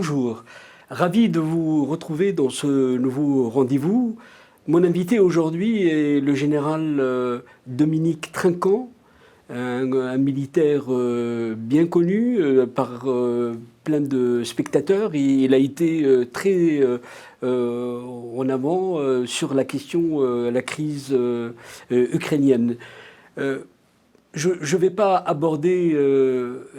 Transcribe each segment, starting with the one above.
Bonjour, ravi de vous retrouver dans ce nouveau rendez-vous. Mon invité aujourd'hui est le général Dominique Trinquant, un militaire bien connu par plein de spectateurs. Il a été très en avant sur la question, la crise ukrainienne. Je ne vais pas aborder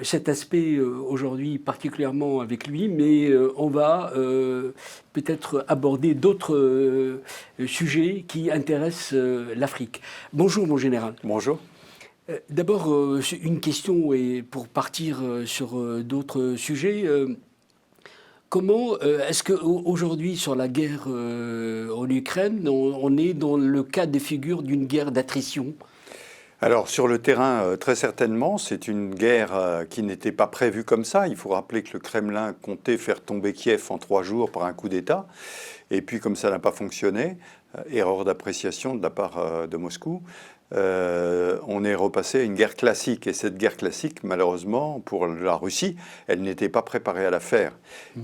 cet aspect aujourd'hui particulièrement avec lui, mais on va peut-être aborder d'autres sujets qui intéressent l'Afrique. Bonjour mon général. Bonjour. D'abord, une question et pour partir sur d'autres sujets. Comment est-ce qu'aujourd'hui, sur la guerre en Ukraine, on est dans le cas de figure d'une guerre d'attrition ? Alors sur le terrain, très certainement, c'est une guerre qui n'était pas prévue comme ça. Il faut rappeler que le Kremlin comptait faire tomber Kiev en 3 jours par un coup d'État. Et puis comme ça n'a pas fonctionné, erreur d'appréciation de la part de Moscou, on est repassé à une guerre classique. Et cette guerre classique, malheureusement, pour la Russie, elle n'était pas préparée à la faire.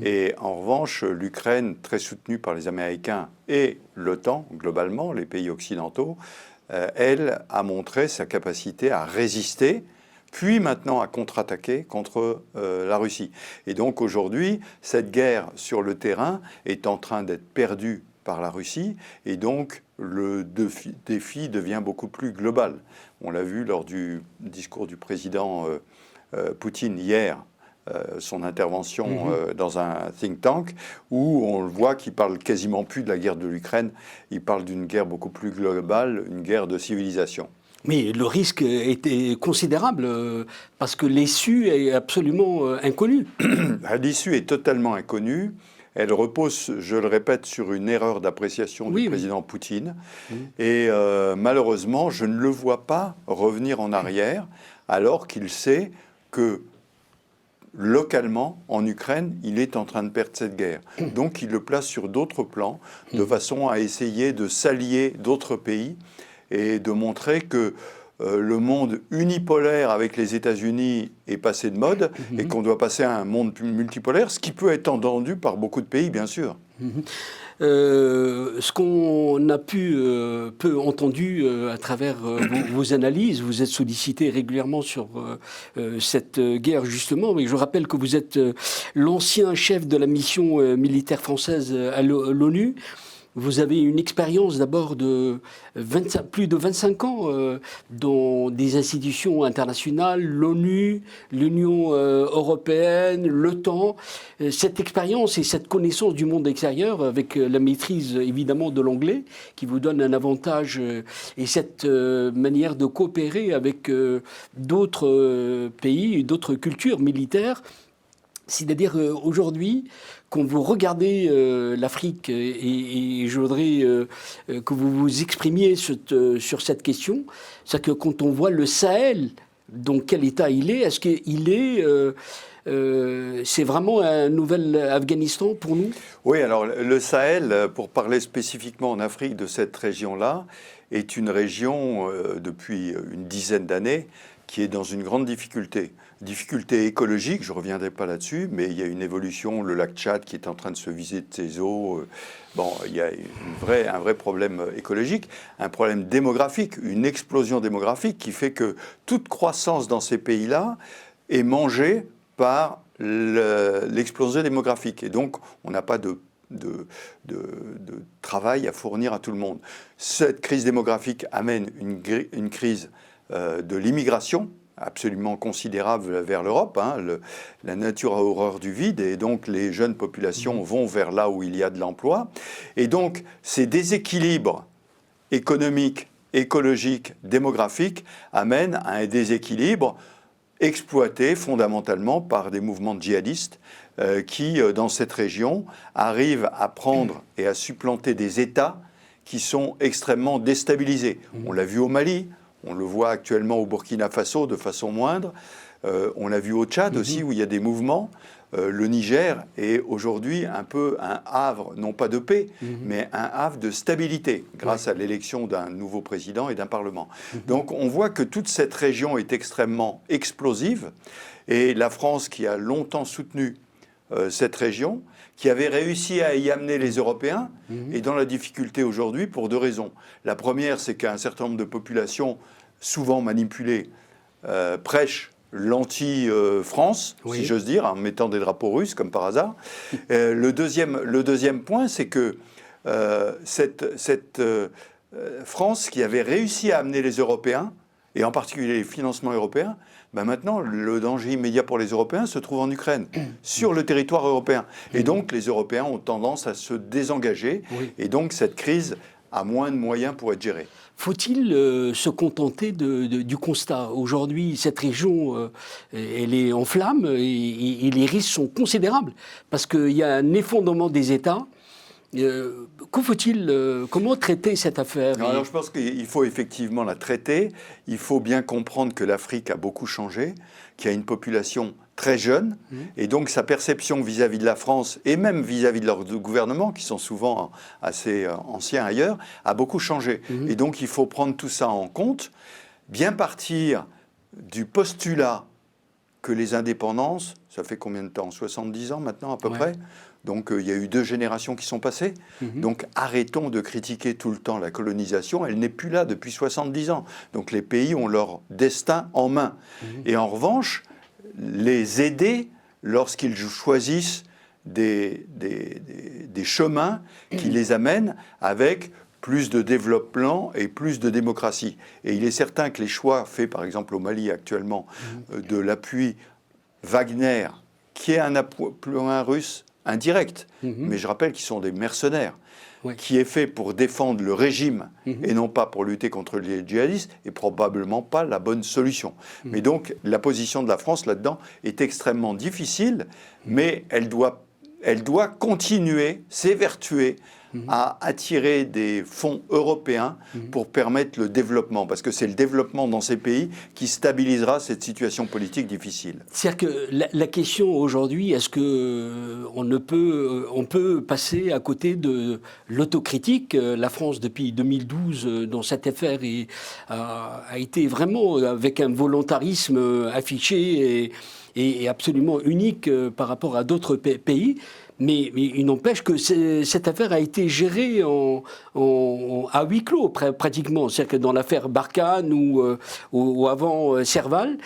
Et en revanche, l'Ukraine, très soutenue par les Américains et l'OTAN, globalement, les pays occidentaux, elle a montré sa capacité à résister, puis maintenant à contre-attaquer contre la Russie. Et donc aujourd'hui, cette guerre sur le terrain est en train d'être perdue par la Russie, et donc le défi devient beaucoup plus global. On l'a vu lors du discours du président Poutine hier, son intervention dans un think tank, où on le voit qu'il parle quasiment plus de la guerre de l'Ukraine, il parle d'une guerre beaucoup plus globale, une guerre de civilisation. Mais le risque était considérable, parce que l'issue est absolument inconnue. L'issue est totalement inconnue. Elle repose, je le répète, sur une erreur d'appréciation du président Poutine. Et malheureusement, je ne le vois pas revenir en arrière, alors qu'il sait que localement, en Ukraine, il est en train de perdre cette guerre. Donc il le place sur d'autres plans, de façon à essayer de s'allier d'autres pays et de montrer que le monde unipolaire avec les États-Unis est passé de mode et qu'on doit passer à un monde multipolaire, ce qui peut être entendu par beaucoup de pays, bien sûr. Ce qu'on a peu entendu à travers vos analyses, vous êtes sollicité régulièrement sur cette guerre justement, mais je rappelle que vous êtes l'ancien chef de la mission militaire française à l'ONU. Vous avez une expérience d'abord de plus de 25 ans dans des institutions internationales, l'ONU, l'Union européenne, l'OTAN. Cette expérience et cette connaissance du monde extérieur, avec la maîtrise évidemment de l'anglais, qui vous donne un avantage, et cette manière de coopérer avec d'autres pays et d'autres cultures militaires. C'est-à-dire aujourd'hui, quand vous regardez l'Afrique, et je voudrais que vous vous exprimiez sur cette question, c'est que quand on voit le Sahel, dans quel état il est-ce qu'il est... c'est vraiment un nouvel Afghanistan pour nous ? Oui, alors le Sahel, pour parler spécifiquement en Afrique de cette région-là, est une région depuis une dizaine d'années qui est dans une grande difficulté. Difficulté écologique, je ne reviendrai pas là-dessus, mais il y a une évolution, le lac Tchad qui est en train de se vider de ses eaux. Bon, il y a un vrai problème écologique, un problème démographique, une explosion démographique qui fait que toute croissance dans ces pays-là est mangée par l'explosion démographique. Et donc, on n'a pas de travail à fournir à tout le monde. Cette crise démographique amène une crise de l'immigration absolument considérable vers l'Europe. La nature a horreur du vide et donc les jeunes populations vont vers là où il y a de l'emploi. Et donc ces déséquilibres économiques, écologiques, démographiques amènent à un déséquilibre exploité fondamentalement par des mouvements djihadistes qui, dans cette région, arrivent à prendre et à supplanter des États qui sont extrêmement déstabilisés. On l'a vu au Mali, on le voit actuellement au Burkina Faso de façon moindre, on l'a vu au Tchad aussi où il y a des mouvements. Le Niger est aujourd'hui un peu un havre, non pas de paix, mais un havre de stabilité, grâce à l'élection d'un nouveau président et d'un parlement. Donc on voit que toute cette région est extrêmement explosive, et la France, qui a longtemps soutenu cette région, qui avait réussi à y amener les Européens, est dans la difficulté aujourd'hui pour deux raisons. La première, c'est qu'un certain nombre de populations, souvent manipulées, prêchent l'anti-France, si j'ose dire, en mettant des drapeaux russes, comme par hasard. Le deuxième point, c'est que cette France qui avait réussi à amener les Européens, et en particulier les financements européens, maintenant, le danger immédiat pour les Européens se trouve en Ukraine, sur le territoire européen. Et donc, les Européens ont tendance à se désengager. Et donc, cette crise a moins de moyens pour être gérée. Faut-il se contenter du constat? Aujourd'hui, cette région, elle est en flammes et les risques sont considérables parce qu'il y a un effondrement des États. Comment traiter cette affaire? Alors, je pense qu'il faut effectivement la traiter. Il faut bien comprendre que l'Afrique a beaucoup changé, qu'il y a une population très jeune, et donc sa perception vis-à-vis de la France, et même vis-à-vis de leurs gouvernements, qui sont souvent assez anciens ailleurs, a beaucoup changé. Et donc il faut prendre tout ça en compte, bien partir du postulat que les indépendances, ça fait combien de temps? 70 ans maintenant à peu près. Donc il y a eu 2 générations qui sont passées. Donc arrêtons de critiquer tout le temps la colonisation. Elle n'est plus là depuis 70 ans. Donc les pays ont leur destin en main. Et en revanche, les aider lorsqu'ils choisissent des chemins qui les amènent avec plus de développement et plus de démocratie. Et il est certain que les choix faits, par exemple au Mali actuellement, de l'appui Wagner, qui est un appui russe indirect, mais je rappelle qu'ils sont des mercenaires, qui est fait pour défendre le régime et non pas pour lutter contre les djihadistes, est probablement pas la bonne solution. Mais donc, la position de la France là-dedans est extrêmement difficile, mais elle doit continuer, s'évertuer à attirer des fonds européens pour permettre le développement, parce que c'est le développement dans ces pays qui stabilisera cette situation politique difficile. C'est-à-dire que la question aujourd'hui, est-ce qu'on peut passer à côté de l'autocritique? La France, depuis 2012, dans cette affaire, a été vraiment avec un volontarisme affiché et absolument unique par rapport à d'autres pays. Mais il n'empêche que cette affaire a été gérée à huis clos, pratiquement. C'est-à-dire que dans l'affaire Barkhane ou avant Serval,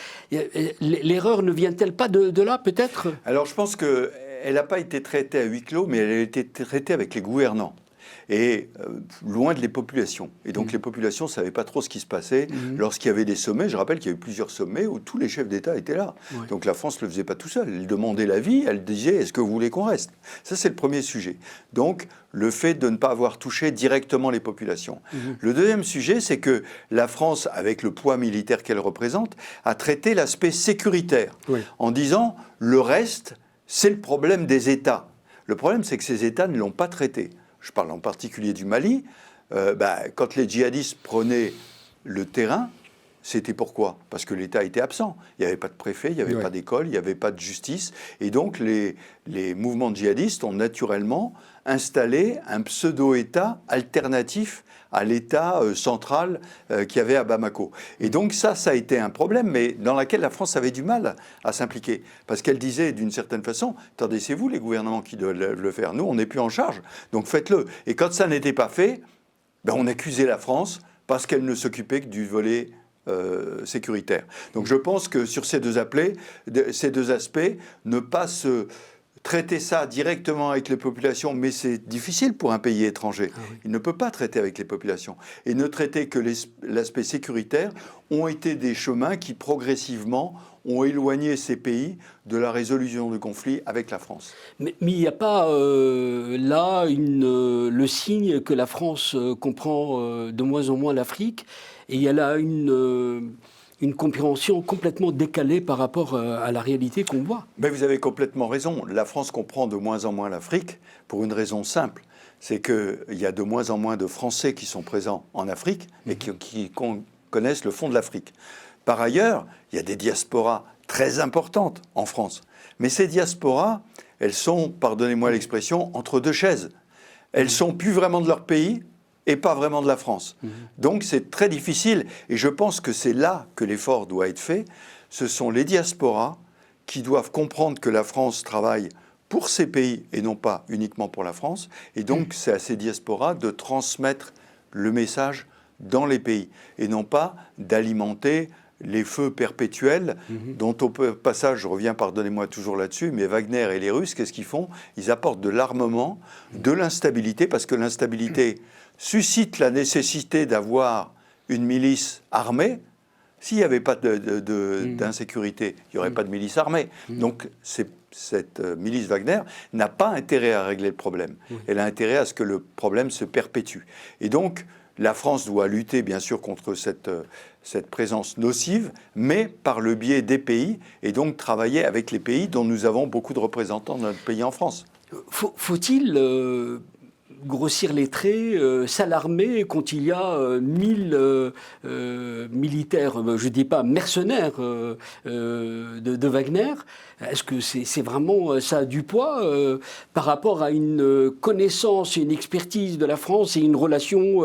l'erreur ne vient-elle pas de là, peut-être? Alors, je pense qu'elle n'a pas été traitée à huis clos, mais elle a été traitée avec les gouvernants. Et loin de les populations. Et donc les populations ne savaient pas trop ce qui se passait lorsqu'il y avait des sommets. Je rappelle qu'il y a eu plusieurs sommets où tous les chefs d'État étaient là. Donc la France ne le faisait pas tout seul. Elle demandait l'avis, elle disait « est-ce que vous voulez qu'on reste ?» Ça, c'est le premier sujet. Donc le fait de ne pas avoir touché directement les populations. Le deuxième sujet, c'est que la France, avec le poids militaire qu'elle représente, a traité l'aspect sécuritaire en disant « le reste, c'est le problème des États ». Le problème, c'est que ces États ne l'ont pas traité. Je parle en particulier du Mali. Quand les djihadistes prenaient le terrain, c'était pourquoi? Parce que l'État était absent. Il n'y avait pas de préfet, il n'y avait pas d'école, il n'y avait pas de justice. Et donc, les mouvements djihadistes ont naturellement installé un pseudo-État alternatif à l'État central qu'il y avait à Bamako. Et donc ça a été un problème, mais dans lequel la France avait du mal à s'impliquer. Parce qu'elle disait d'une certaine façon, attendez, c'est vous les gouvernements qui doivent le faire, nous on n'est plus en charge, donc faites-le. Et quand ça n'était pas fait, on accusait la France parce qu'elle ne s'occupait que du volet sécuritaire. Donc je pense que sur ces deux aspects, ne pas se traiter ça directement avec les populations, mais c'est difficile pour un pays étranger. Il ne peut pas traiter avec les populations. Et ne traiter que l'aspect sécuritaire ont été des chemins qui, progressivement, ont éloigné ces pays de la résolution de conflits avec la France. Mais il n'y a pas là le signe que la France comprend de moins en moins l'Afrique, et il y a là une compréhension complètement décalée par rapport à la réalité qu'on voit. Mais vous avez complètement raison. La France comprend de moins en moins l'Afrique pour une raison simple. C'est qu'il y a de moins en moins de Français qui sont présents en Afrique et qui connaissent le fond de l'Afrique. Par ailleurs, il y a des diasporas très importantes en France. Mais ces diasporas, elles sont, pardonnez-moi l'expression, entre deux chaises. Elles ne sont plus vraiment de leur pays et pas vraiment de la France. Donc c'est très difficile, et je pense que c'est là que l'effort doit être fait. Ce sont les diasporas qui doivent comprendre que la France travaille pour ces pays et non pas uniquement pour la France. Et donc, c'est à ces diasporas de transmettre le message dans les pays et non pas d'alimenter les feux perpétuels dont au passage, je reviens, pardonnez-moi toujours là-dessus, mais Wagner et les Russes, qu'est-ce qu'ils font? Ils apportent de l'armement, de l'instabilité, parce que l'instabilité suscite la nécessité d'avoir une milice armée. S'il n'y avait pas d'insécurité, il n'y aurait pas de milice armée. Donc cette milice Wagner n'a pas intérêt à régler le problème. Elle a intérêt à ce que le problème se perpétue. Et donc, la France doit lutter, bien sûr, contre cette présence nocive, mais par le biais des pays, et donc travailler avec les pays dont nous avons beaucoup de représentants dans notre pays en France. Faut-il grossir les traits, s'alarmer quand il y a 1000 militaires, je ne dis pas mercenaires de Wagner? Est-ce que c'est vraiment, ça a du poids par rapport à une connaissance et une expertise de la France et une relation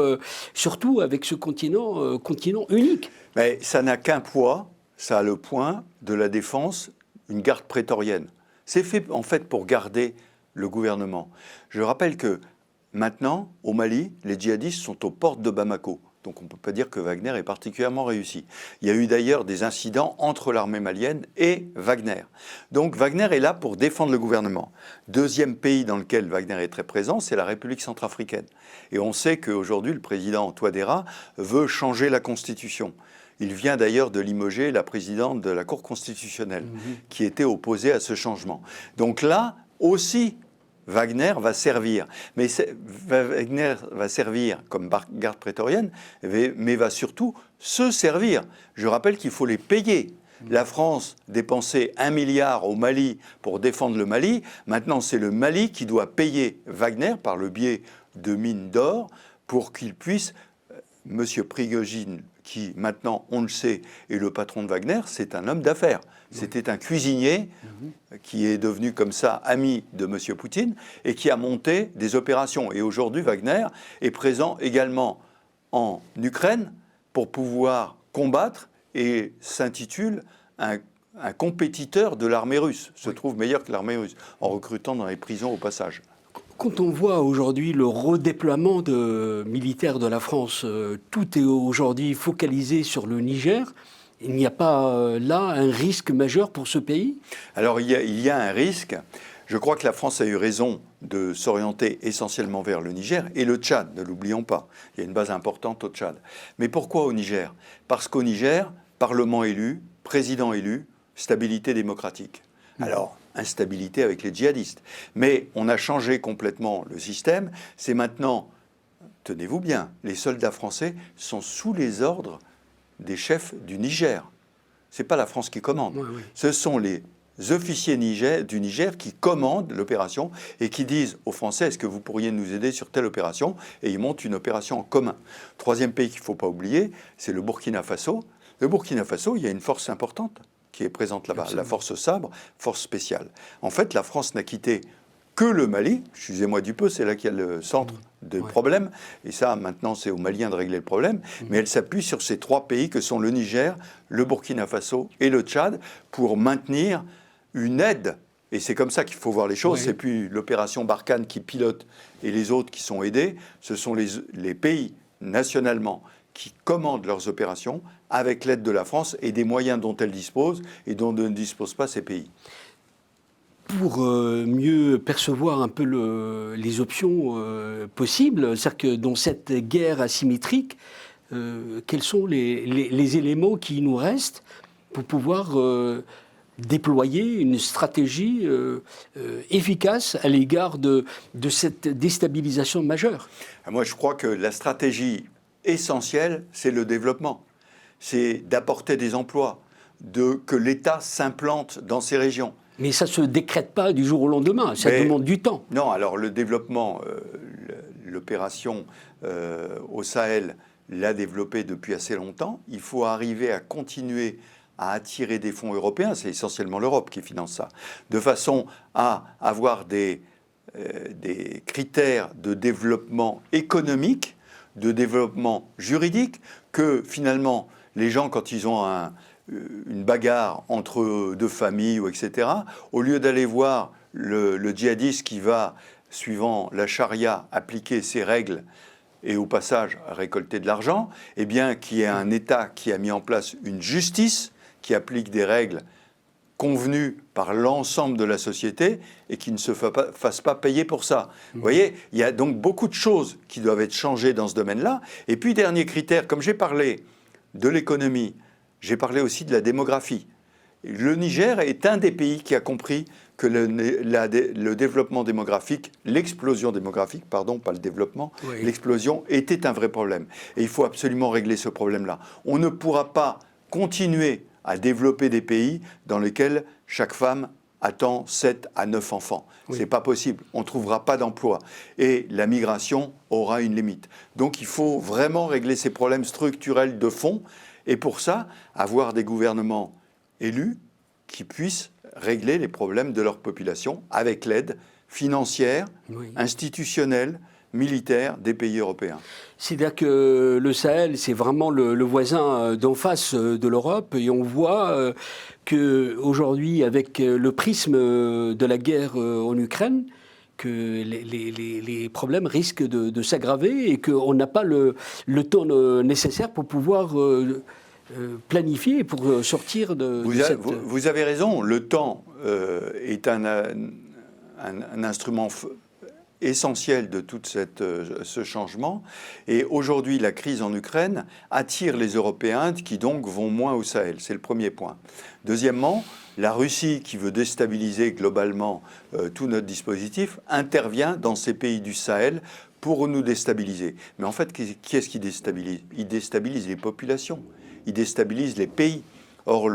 surtout avec ce continent unique? Mais ça n'a qu'un poids, ça a le point de la défense, une garde prétorienne. C'est fait en fait pour garder le gouvernement. Je rappelle que maintenant, au Mali, les djihadistes sont aux portes de Bamako. Donc on ne peut pas dire que Wagner est particulièrement réussi. Il y a eu d'ailleurs des incidents entre l'armée malienne et Wagner. Donc Wagner est là pour défendre le gouvernement. Deuxième pays dans lequel Wagner est très présent, c'est la République centrafricaine. Et on sait qu'aujourd'hui, le président Touadéra veut changer la Constitution. Il vient d'ailleurs de limoger la présidente de la Cour constitutionnelle, qui était opposée à ce changement. Donc là aussi, Wagner va servir. Mais Wagner va servir comme garde prétorienne, mais va surtout se servir. Je rappelle qu'il faut les payer. La France dépensait 1 milliard au Mali pour défendre le Mali. Maintenant, c'est le Mali qui doit payer Wagner par le biais de mines d'or pour qu'il puisse... Monsieur Prigojine, qui maintenant, on le sait, est le patron de Wagner, c'est un homme d'affaires. C'était un cuisinier qui est devenu comme ça ami de Monsieur Poutine et qui a monté des opérations. Et aujourd'hui, Wagner est présent également en Ukraine pour pouvoir combattre et s'intitule un compétiteur de l'armée russe, se trouve meilleur que l'armée russe, en recrutant dans les prisons au passage. Quand on voit aujourd'hui le redéploiement de militaires de la France, tout est aujourd'hui focalisé sur le Niger. Il n'y a pas là un risque majeur pour ce pays? Alors il y a un risque. Je crois que la France a eu raison de s'orienter essentiellement vers le Niger et le Tchad, ne l'oublions pas. Il y a une base importante au Tchad. Mais pourquoi au Niger? Parce qu'au Niger, Parlement élu, président élu, stabilité démocratique. Alors, instabilité avec les djihadistes. Mais on a changé complètement le système. C'est maintenant, tenez-vous bien, les soldats français sont sous les ordres des chefs du Niger. Ce n'est pas la France qui commande. Oui, oui. Ce sont les officiers du Niger qui commandent l'opération et qui disent aux Français, est-ce que vous pourriez nous aider sur telle opération? Et ils montent une opération en commun. Troisième pays qu'il ne faut pas oublier, c'est le Burkina Faso. Le Burkina Faso, il y a une force importante qui est présente là-bas, la force Sabre, force spéciale. En fait, la France n'a quitté que le Mali, excusez-moi du peu, c'est là qu'il y a le centre de problème, et ça, maintenant, c'est aux Maliens de régler le problème, mais elle s'appuie sur ces trois pays que sont le Niger, le Burkina Faso et le Tchad, pour maintenir une aide, et c'est comme ça qu'il faut voir les choses, c'est plus l'opération Barkhane qui pilote et les autres qui sont aidés, ce sont les pays, nationalement, qui commandent leurs opérations avec l'aide de la France et des moyens dont elle dispose et dont ne disposent pas ces pays. Pour mieux percevoir un peu les options possibles, c'est-à-dire que dans cette guerre asymétrique, quels sont les éléments qui nous restent pour pouvoir déployer une stratégie efficace à l'égard de cette déstabilisation majeure? Moi, je crois que la stratégie essentielle, c'est le développement. C'est d'apporter des emplois, que l'État s'implante dans ces régions. Mais ça ne se décrète pas du jour au lendemain, ça demande du temps. Non, alors le développement, l'opération au Sahel l'a développé depuis assez longtemps. Il faut arriver à continuer à attirer des fonds européens, c'est essentiellement l'Europe qui finance ça, de façon à avoir des critères de développement économique, de développement juridique, que finalement, les gens, quand ils ont une bagarre entre deux familles, etc., au lieu d'aller voir le djihadiste qui va, suivant la charia, appliquer ses règles et au passage récolter de l'argent, eh bien qu'il y ait un État qui a mis en place une justice qui applique des règles convenues par l'ensemble de la société et qui ne se fasse pas payer pour ça. Vous voyez, il y a donc beaucoup de choses qui doivent être changées dans ce domaine-là. Et puis, dernier critère, comme j'ai parlé de l'économie, j'ai parlé aussi de la démographie. Le Niger est un des pays qui a compris que le développement démographique, l'explosion démographique, pardon, pas le développement, oui. L'explosion était un vrai problème. Et il faut absolument régler ce problème-là. On ne pourra pas continuer à développer des pays dans lesquels chaque femme attend 7 à 9 enfants. Oui. Ce n'est pas possible. On ne trouvera pas d'emploi. Et la migration aura une limite. Donc il faut vraiment régler ces problèmes structurels de fond. Et pour ça, avoir des gouvernements élus qui puissent régler les problèmes de leur population avec l'aide financière, oui. institutionnelle, militaire des pays européens. C'est-à-dire que le Sahel, c'est vraiment le voisin d'en face de l'Europe, et on voit qu'aujourd'hui, avec le prisme de la guerre en Ukraine, que les problèmes risquent de s'aggraver et qu'on n'a pas le temps nécessaire pour pouvoir planifier pour sortir de cette... Vous avez raison, le temps est un instrument essentiel de tout ce changement. Et aujourd'hui, la crise en Ukraine attire les Européens qui donc vont moins au Sahel. C'est le premier point. Deuxièmement, la Russie, qui veut déstabiliser globalement tout notre dispositif, intervient dans ces pays du Sahel pour nous déstabiliser. Mais en fait, qui est-ce qui déstabilise ? Il déstabilise les populations. Il déstabilise les pays. Or,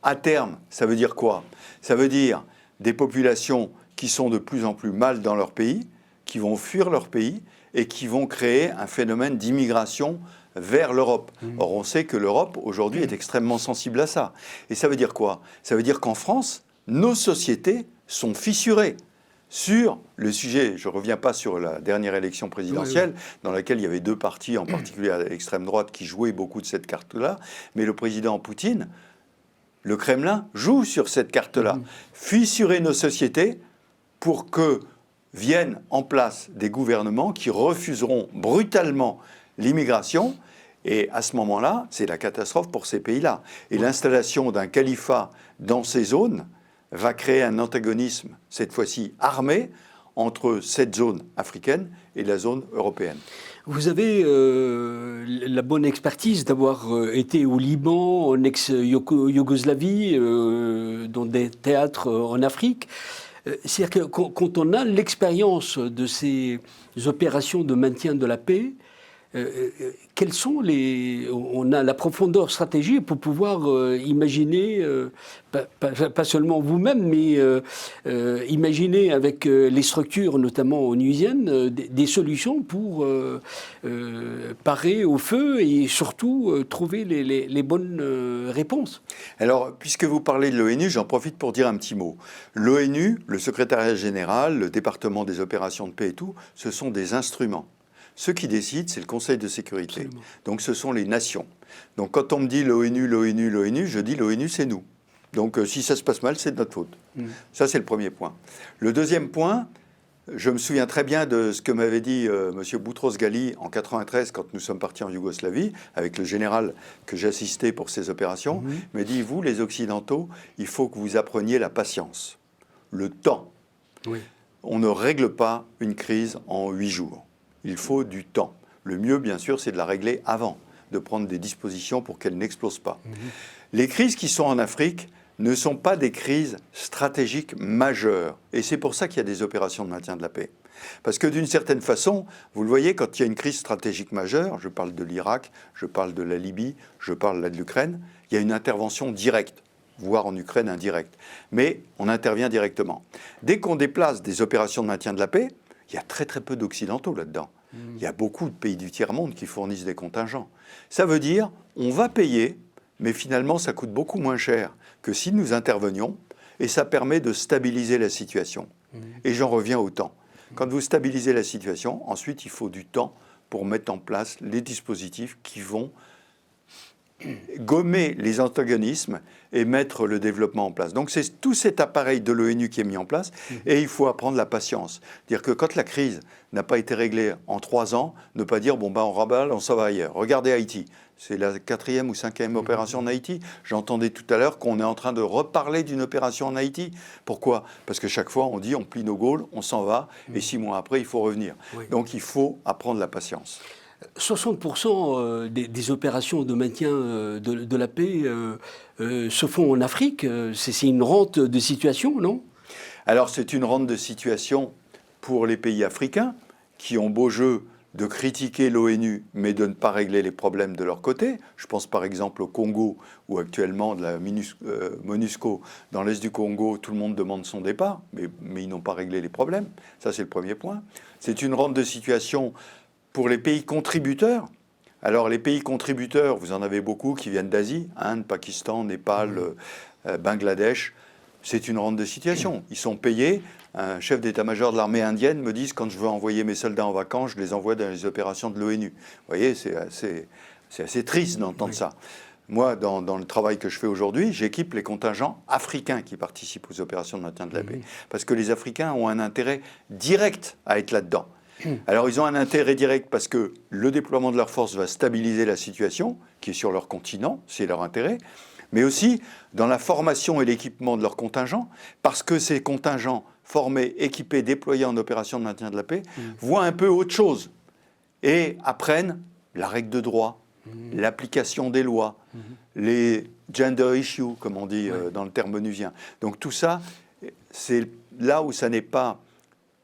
à terme, ça veut dire quoi ? Ça veut dire des populations qui sont de plus en plus mal dans leur pays, qui vont fuir leur pays et qui vont créer un phénomène d'immigration vers l'Europe. Or, on sait que l'Europe, aujourd'hui, est extrêmement sensible à ça. Et ça veut dire quoi ? Ça veut dire qu'en France, nos sociétés sont fissurées sur le sujet. Je ne reviens pas sur la dernière élection présidentielle, dans laquelle il y avait deux partis, en particulier à l'extrême droite, qui jouaient beaucoup de cette carte-là. Mais le président Poutine, le Kremlin, joue sur cette carte-là. Fissurer nos sociétés pour que viennent en place des gouvernements qui refuseront brutalement l'immigration. Et à ce moment-là, c'est la catastrophe pour ces pays-là. Et l'installation d'un califat dans ces zones va créer un antagonisme, cette fois-ci armé, entre cette zone africaine et la zone européenne. Vous avez la bonne expertise d'avoir été au Liban, en ex-Yougoslavie, dans des théâtres en Afrique. C'est-à-dire que quand on a l'expérience de ces opérations de maintien de la paix, quels sont on a la profondeur stratégique pour pouvoir imaginer, pas seulement vous-même, mais imaginer avec les structures, notamment onusiennes, des solutions pour parer au feu et surtout trouver les bonnes réponses. Alors, puisque vous parlez de l'ONU, j'en profite pour dire un petit mot. L'ONU, le secrétariat général, le département des opérations de paix et tout, ce sont des instruments. Ceux qui décident, c'est le Conseil de sécurité. Absolument. Donc ce sont les nations. Donc quand on me dit l'ONU, l'ONU, l'ONU, je dis l'ONU, c'est nous. Donc si ça se passe mal, c'est de notre faute. Ça, c'est le premier point. Le deuxième point, je me souviens très bien de ce que m'avait dit M. Boutros-Ghali en 1993, quand nous sommes partis en Yougoslavie, avec le général que j'assistais pour ces opérations. Il m'a dit, vous, les Occidentaux, il faut que vous appreniez la patience, le temps. Oui. On ne règle pas une crise en 8 jours. Il faut du temps. Le mieux, bien sûr, c'est de la régler avant, de prendre des dispositions pour qu'elle n'explose pas. Les crises qui sont en Afrique ne sont pas des crises stratégiques majeures. Et c'est pour ça qu'il y a des opérations de maintien de la paix. Parce que d'une certaine façon, vous le voyez, quand il y a une crise stratégique majeure, je parle de l'Irak, je parle de la Libye, je parle là de l'Ukraine, il y a une intervention directe, voire en Ukraine indirecte. Mais on intervient directement. Dès qu'on déplace des opérations de maintien de la paix, il y a très très peu d'Occidentaux là-dedans. Il y a beaucoup de pays du tiers-monde qui fournissent des contingents. Ça veut dire, on va payer, mais finalement ça coûte beaucoup moins cher que si nous intervenions, et ça permet de stabiliser la situation. Et j'en reviens au temps. Quand vous stabilisez la situation, ensuite il faut du temps pour mettre en place les dispositifs qui vont gommer les antagonismes et mettre le développement en place. Donc c'est tout cet appareil de l'ONU qui est mis en place et il faut apprendre la patience. Dire que quand la crise n'a pas été réglée en 3 ans, ne pas dire bon ben on raballe, on s'en va ailleurs. Regardez Haïti, c'est la 4e ou 5e opération en Haïti. J'entendais tout à l'heure qu'on est en train de reparler d'une opération en Haïti. Pourquoi ? Parce que chaque fois on dit on plie nos Gaules, on s'en va et 6 mois après il faut revenir. Oui. Donc il faut apprendre la patience. 60% des opérations de maintien de la paix se font en Afrique. C'est une rente de situation, non ? Alors c'est une rente de situation pour les pays africains qui ont beau jeu de critiquer l'ONU mais de ne pas régler les problèmes de leur côté. Je pense par exemple au Congo où actuellement de la MONUSCO dans l'est du Congo, tout le monde demande son départ mais ils n'ont pas réglé les problèmes. Ça c'est le premier point. C'est une rente de situation pour les pays contributeurs. Alors les pays contributeurs, vous en avez beaucoup qui viennent d'Asie, Inde, Pakistan, Népal, Bangladesh. C'est une rente de situation. Ils sont payés. Un chef d'état-major de l'armée indienne me dit quand je veux envoyer mes soldats en vacances, je les envoie dans les opérations de l'ONU. Vous voyez, c'est assez triste d'entendre ça. Moi, dans le travail que je fais aujourd'hui, j'équipe les contingents africains qui participent aux opérations de maintien de la paix. Parce que les Africains ont un intérêt direct à être là-dedans. Alors, ils ont un intérêt direct parce que le déploiement de leurs forces va stabiliser la situation qui est sur leur continent, c'est leur intérêt, mais aussi dans la formation et l'équipement de leurs contingents, parce que ces contingents formés, équipés, déployés en opération de maintien de la paix, voient un peu autre chose et apprennent la règle de droit, l'application des lois, les gender issues, comme on dit dans le terme onusien. Donc tout ça, c'est là où ça n'est pas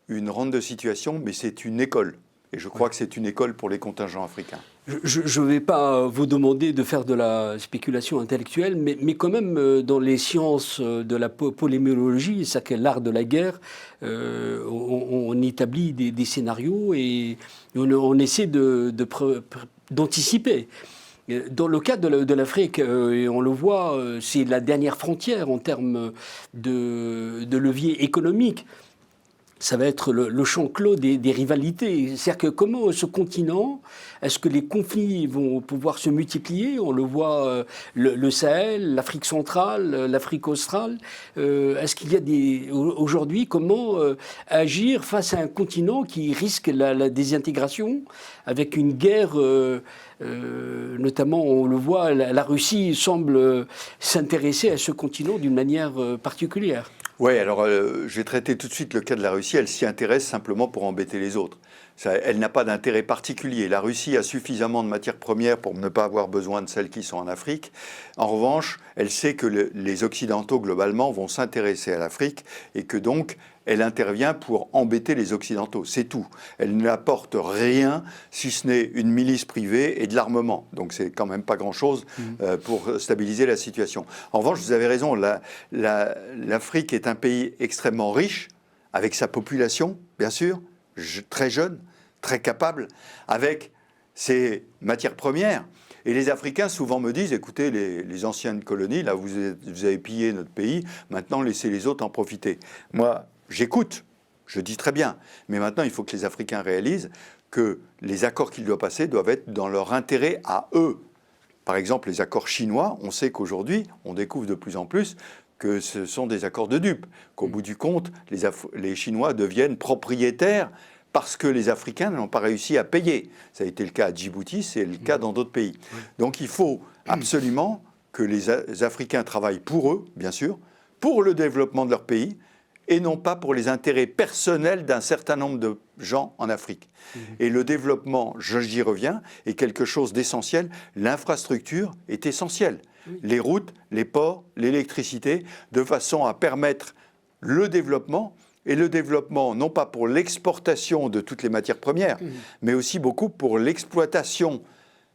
une rente de situation, mais c'est une école. Et je crois que c'est une école pour les contingents africains. Je ne vais pas vous demander de faire de la spéculation intellectuelle, mais quand même, dans les sciences de la polémologie, c'est-à-dire l'art de la guerre, on établit des scénarios et on essaie d'anticiper. Dans le cas de l'Afrique, et on le voit, c'est la dernière frontière en termes de levier économique. Ça va être le champ clos des rivalités. C'est-à-dire que comment ce continent, est-ce que les conflits vont pouvoir se multiplier ? On le voit, le Sahel, l'Afrique centrale, l'Afrique australe. Est-ce qu'il y a aujourd'hui, comment agir face à un continent qui risque la désintégration avec une guerre, notamment on le voit, la Russie semble s'intéresser à ce continent d'une manière particulière. Oui, alors j'ai traité tout de suite le cas de la Russie. Elle s'y intéresse simplement pour embêter les autres. Elle n'a pas d'intérêt particulier. La Russie a suffisamment de matières premières pour ne pas avoir besoin de celles qui sont en Afrique. En revanche, elle sait que les Occidentaux, globalement, vont s'intéresser à l'Afrique et que donc, elle intervient pour embêter les Occidentaux. C'est tout. Elle n'apporte rien, si ce n'est une milice privée et de l'armement. Donc, c'est quand même pas grand-chose pour stabiliser la situation. En revanche, vous avez raison, l'Afrique est un pays extrêmement riche, avec sa population, bien sûr, très jeune, très capable, avec ses matières premières. Et les Africains souvent me disent, écoutez, les anciennes colonies, là, vous avez pillé notre pays, maintenant laissez les autres en profiter. Moi, j'écoute, je dis très bien, mais maintenant il faut que les Africains réalisent que les accords qu'ils doivent passer doivent être dans leur intérêt à eux. Par exemple, les accords chinois, on sait qu'aujourd'hui, on découvre de plus en plus que ce sont des accords de dupes, qu'au bout du compte, les Chinois deviennent propriétaires parce que les Africains n'ont pas réussi à payer. Ça a été le cas à Djibouti, c'est le cas dans d'autres pays. Donc il faut absolument que les Africains travaillent pour eux, bien sûr, pour le développement de leur pays, et non pas pour les intérêts personnels d'un certain nombre de gens en Afrique. Et le développement, j'y reviens, est quelque chose d'essentiel. L'infrastructure est essentielle. Les routes, les ports, l'électricité, de façon à permettre le développement, et le développement non pas pour l'exportation de toutes les matières premières, mais aussi beaucoup pour l'exploitation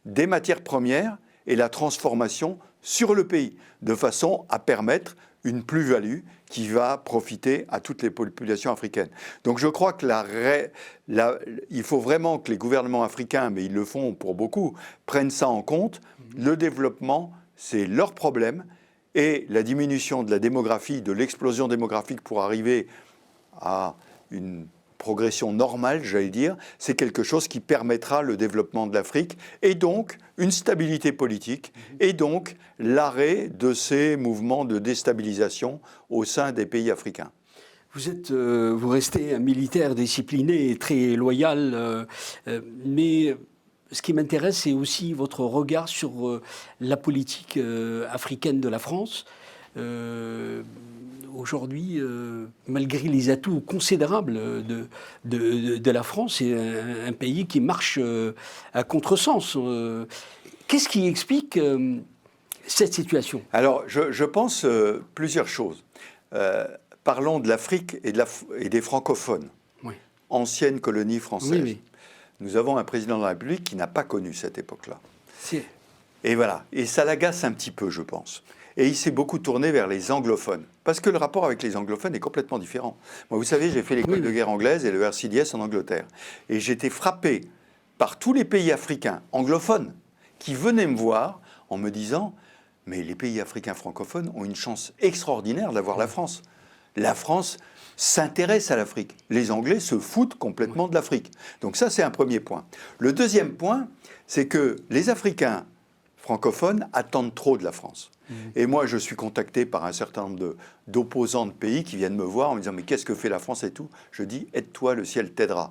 des matières premières et la transformation sur le pays, de façon à permettre une plus-value qui va profiter à toutes les populations africaines. Donc je crois que il faut vraiment que les gouvernements africains, mais ils le font pour beaucoup, prennent ça en compte. Le développement, c'est leur problème, et la diminution de la démographie, de l'explosion démographique pour arriver à une progression normale, j'allais dire, c'est quelque chose qui permettra le développement de l'Afrique et donc une stabilité politique et donc l'arrêt de ces mouvements de déstabilisation au sein des pays africains. Vous restez un militaire discipliné et très loyal, mais ce qui m'intéresse, c'est aussi votre regard sur la politique africaine de la France. Aujourd'hui, malgré les atouts considérables de la France, c'est un pays qui marche à contresens. Qu'est-ce qui explique cette situation? Alors, je pense plusieurs choses. Parlons de l'Afrique et des francophones, Oui. ancienne colonie française. Oui, oui. Nous avons un président de la République qui n'a pas connu cette époque-là. C'est... Et voilà, et ça l'agace un petit peu, je pense. Et il s'est beaucoup tourné vers les anglophones, parce que le rapport avec les anglophones est complètement différent. Moi, vous savez, j'ai fait l'école de guerre anglaise et le RCDS en Angleterre. Et j'étais frappé par tous les pays africains anglophones qui venaient me voir en me disant « Mais les pays africains francophones ont une chance extraordinaire d'avoir la France. La France s'intéresse à l'Afrique. Les Anglais se foutent complètement de l'Afrique. » Donc ça, c'est un premier point. Le deuxième point, c'est que les Africains francophones attendent trop de la France. Et moi, je suis contacté par un certain nombre d'opposants de pays qui viennent me voir en me disant « Mais qu'est-ce que fait la France et tout ?» Je dis « Aide-toi, le ciel t'aidera.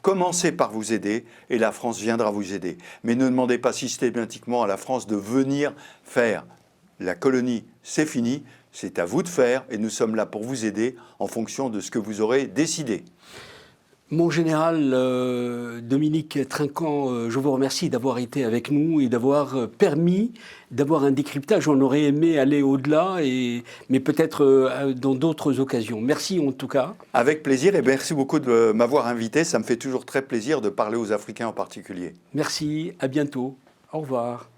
Commencez par vous aider et la France viendra vous aider. Mais ne demandez pas systématiquement à la France de venir faire. La colonie, c'est fini. C'est à vous de faire et nous sommes là pour vous aider en fonction de ce que vous aurez décidé. » Mon général Dominique Trinquant, je vous remercie d'avoir été avec nous et d'avoir permis d'avoir un décryptage. On aurait aimé aller au-delà, mais peut-être dans d'autres occasions. Merci en tout cas. Avec plaisir et merci beaucoup de m'avoir invité. Ça me fait toujours très plaisir de parler aux Africains en particulier. Merci, à bientôt. Au revoir.